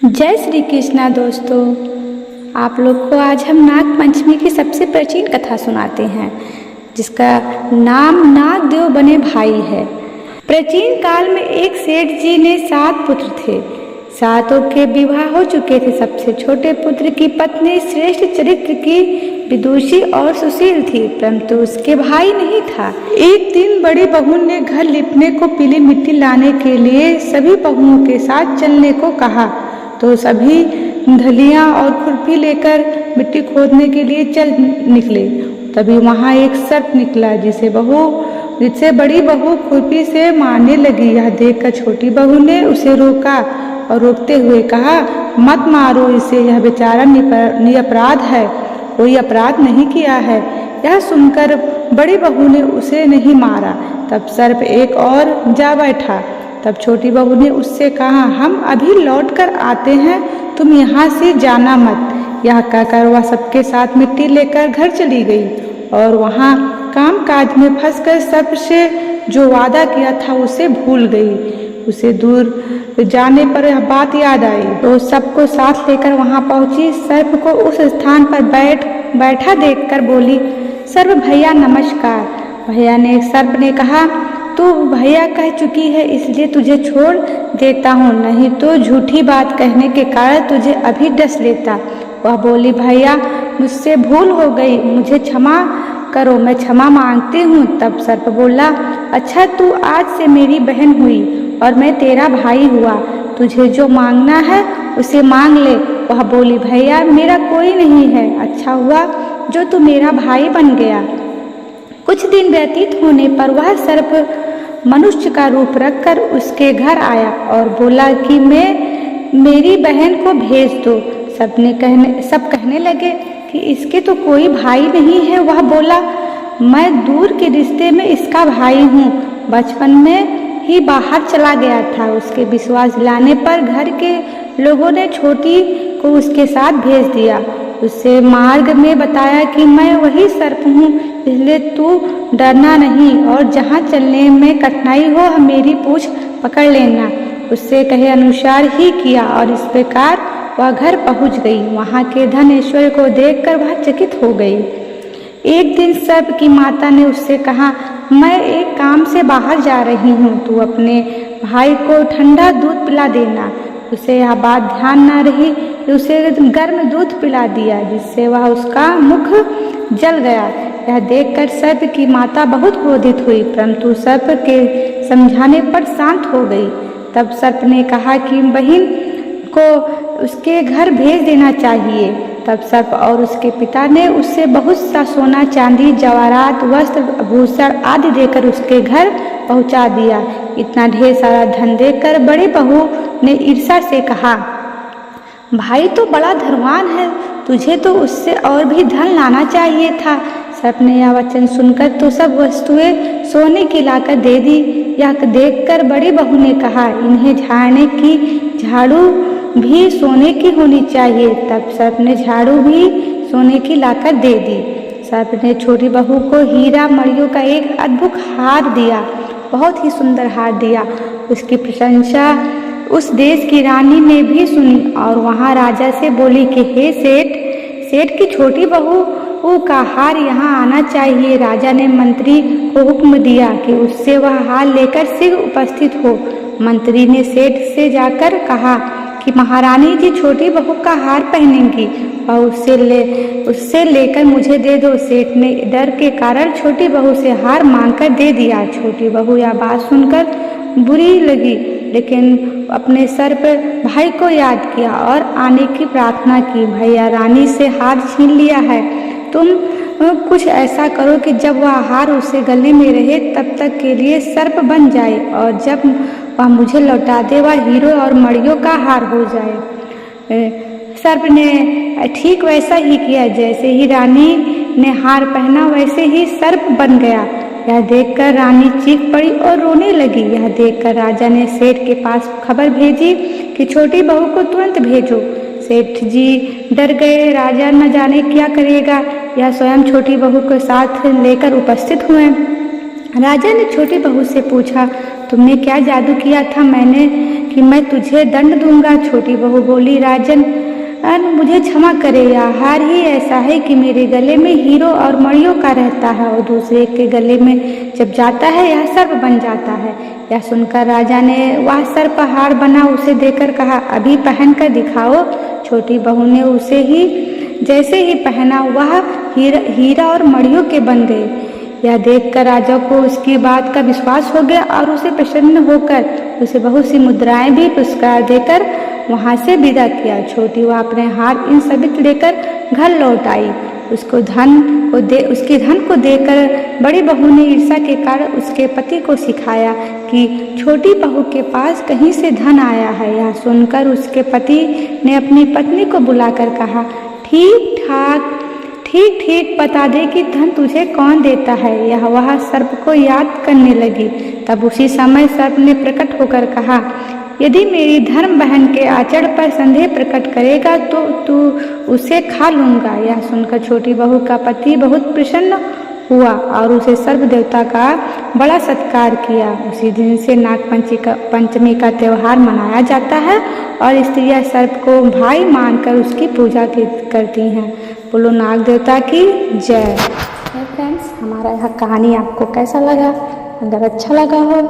जय श्री कृष्णा दोस्तों। आप लोग को आज हम नाग पंचमी की सबसे प्राचीन कथा सुनाते हैं, जिसका नाम नाग देव बने भाई है। प्राचीन काल में एक सेठ जी ने 7 पुत्र थे। सातों के विवाह हो चुके थे। सबसे छोटे पुत्र की पत्नी श्रेष्ठ चरित्र की विदुषी और सुशील थी, परंतु उसके भाई नहीं था। एक दिन बड़ी बहू ने घर लिपने को पीली मिट्टी लाने के लिए सभी बहुओं के साथ चलने को कहा, तो सभी धलियां और खुरपी लेकर मिट्टी खोदने के लिए चल निकले। तभी वहां एक सर्प निकला, जिसे बड़ी बहू खुरपी से मारने लगी। यह देखकर छोटी बहू ने उसे रोका और रोकते हुए कहा, मत मारो इसे, यह बेचारा निरपराध है, कोई अपराध नहीं किया है। यह सुनकर बड़ी बहू ने उसे नहीं मारा। तब सर्प एक और जा बैठा। तब छोटी बहू ने उससे कहा, हम अभी लौट कर आते हैं, तुम यहाँ से जाना मत। यह कहकर वह सबके साथ मिट्टी लेकर घर चली गई और वहाँ काम काज में फंसकर सर्प से जो वादा किया था उसे भूल गई। उसे दूर जाने पर यह बात याद आई तो सबको साथ लेकर वहाँ पहुँची। सर्प को उस स्थान पर बैठा देखकर बोली, सर्प भैया नमस्कार। सर्प ने कहा, तू भैया कह चुकी है इसलिए तुझे छोड़ देता हूँ, नहीं तो झूठी बात कहने के कारण तुझे अभी डस लेता। वह बोली, भैया मुझसे भूल हो गई, मुझे क्षमा करो, मैं क्षमा मांगती हूँ। तब सर्प बोला, अच्छा तू आज से मेरी बहन हुई और मैं तेरा भाई हुआ, तुझे जो मांगना है उसे मांग ले। वह बोली, भैया मेरा कोई नहीं है, अच्छा हुआ जो तू मेरा भाई बन गया। कुछ दिन व्यतीत होने पर वह सर्प मनुष्य का रूप रखकर उसके घर आया और बोला कि मेरी बहन को भेज दो। सब कहने लगे कि इसके तो कोई भाई नहीं है। वह बोला, मैं दूर के रिश्ते में इसका भाई हूँ, बचपन में ही बाहर चला गया था। उसके विश्वास दिलाने पर घर के लोगों ने छोटी को उसके साथ भेज दिया। उससे मार्ग में बताया कि मैं वही सर्प हूँ, इसलिए तू डरना नहीं और जहाँ चलने में कठिनाई हो मेरी पूँछ पकड़ लेना। उससे कहे अनुसार ही किया और इस प्रकार वह घर पहुँच गई। वहाँ के धन ऐश्वर्य को देखकर वह चकित हो गई। एक दिन सर्प की माता ने उससे कहा, मैं एक काम से बाहर जा रही हूँ, तू अपने भाई को ठंडा दूध पिला देना। उसे यह बात ध्यान न रही, उसे गर्म दूध पिला दिया, जिससे वह उसका मुख जल गया। यह देखकर सर्प की माता बहुत क्रोधित हुई, परंतु सर्प के समझाने पर शांत हो गई। तब सर्प ने कहा कि बहन को उसके घर भेज देना चाहिए। तब सर्प और उसके पिता ने उससे बहुत सा सोना चांदी जवाहरात वस्त्र आभूषण आदि देकर उसके घर पहुंचा दिया। इतना ढेर सारा धन देकर बड़ी बहू ने ईर्ष्या से कहा, भाई तो बड़ा धनवान है, तुझे तो उससे और भी धन लाना चाहिए था। सर्प ने यह वचन सुनकर तो सब वस्तुएं सोने की लाकर दे दी। यह देखकर बड़ी बहू ने कहा, इन्हें झाड़ने की झाड़ू भी सोने की होनी चाहिए। तब सर्प ने झाड़ू भी सोने की लाकर दे दी। सर्प ने छोटी बहू को हीरा मणियों का एक अद्भुत हार दिया, बहुत ही सुंदर हार दिया। उसकी प्रशंसा उस देश की रानी ने भी सुनी और वहाँ राजा से बोली कि हे सेठ की छोटी बहू का हार यहाँ आना चाहिए। राजा ने मंत्री को हुक्म दिया कि उससे वह हार लेकर शीघ्र उपस्थित हो। मंत्री ने सेठ से जाकर कहा कि महारानी जी छोटी बहू का हार पहनेंगी और उससे लेकर मुझे दे दो। सेठ ने डर के कारण छोटी बहू से हार मांगकर दे दिया। छोटी बहू यह बात सुनकर बुरी लगी, लेकिन अपने सर्प भाई को याद किया और आने की प्रार्थना की। भैया रानी से हार छीन लिया है, तुम कुछ ऐसा करो कि जब वह हार उसे गले में रहे तब तक के लिए सर्प बन जाए और जब वह मुझे लौटा दे वह हीरो और मणियों का हार हो जाए। सर्प ने ठीक वैसा ही किया। जैसे ही रानी ने हार पहना वैसे ही सर्प बन गया। यह देखकर रानी चीख पड़ी और रोने लगी। यह देखकर राजा ने सेठ के पास खबर भेजी कि छोटी बहू को तुरंत भेजो। सेठ जी डर गए, राजा न जाने क्या करेगा। यह स्वयं छोटी बहू के साथ लेकर उपस्थित हुए। राजा ने छोटी बहू से पूछा, तुमने क्या जादू किया था, मैंने कि मैं तुझे दंड दूंगा। छोटी बहू बोली, राजन मुझे क्षमा करे, यह हार ही ऐसा है कि मेरे गले में हीरो और मणियों का रहता है और दूसरे के गले में जब जाता है यह सर्प बन जाता है। यह सुनकर राजा ने वह सर्प हार बना उसे देकर कहा, अभी पहन कर दिखाओ। छोटी बहू ने उसे ही जैसे ही पहना वह हीरा और मणियों के बन गए। यह देखकर राजा को उसकी बात का विश्वास हो गया और उसे प्रसन्न होकर उसे बहुत सी मुद्राएं भी पुरस्कार देकर वहां से विदा किया। छोटी वह अपने हार इन सभी लेकर घर लौट आई। उसके धन को देखकर बड़ी बहू ने ईर्ष्या के कारण उसके पति को सिखाया कि छोटी बहू के पास कहीं से धन आया है। यह सुनकर उसके पति ने अपनी पत्नी को बुलाकर कहा, ठीक बता दे कि धन तुझे कौन देता है। यह वह सर्प को याद करने लगी। तब उसी समय सर्प ने प्रकट होकर कहा, यदि मेरी धर्म बहन के आचरण पर संदेह प्रकट करेगा तो तू उसे खा लूंगा। यह सुनकर छोटी बहू का पति बहुत प्रसन्न हुआ और उसे सर्प देवता का बड़ा सत्कार किया। उसी दिन से नाग पंचमी का त्यौहार मनाया जाता है और स्त्रियां सर्प को भाई मानकर उसकी पूजा करती हैं। बोलो नाग देवता की जय। फ्रेंड्स, हमारा यह कहानी आपको कैसा लगा? अगर अच्छा लगा हो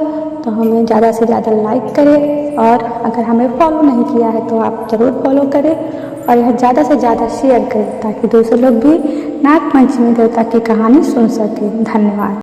तो हमें ज़्यादा से ज़्यादा लाइक करें और अगर हमें फॉलो नहीं किया है तो आप ज़रूर फॉलो करें और यह ज़्यादा से ज़्यादा शेयर करें ताकि दूसरे लोग भी नाग पंचमी देवता की कहानी सुन सकें। धन्यवाद।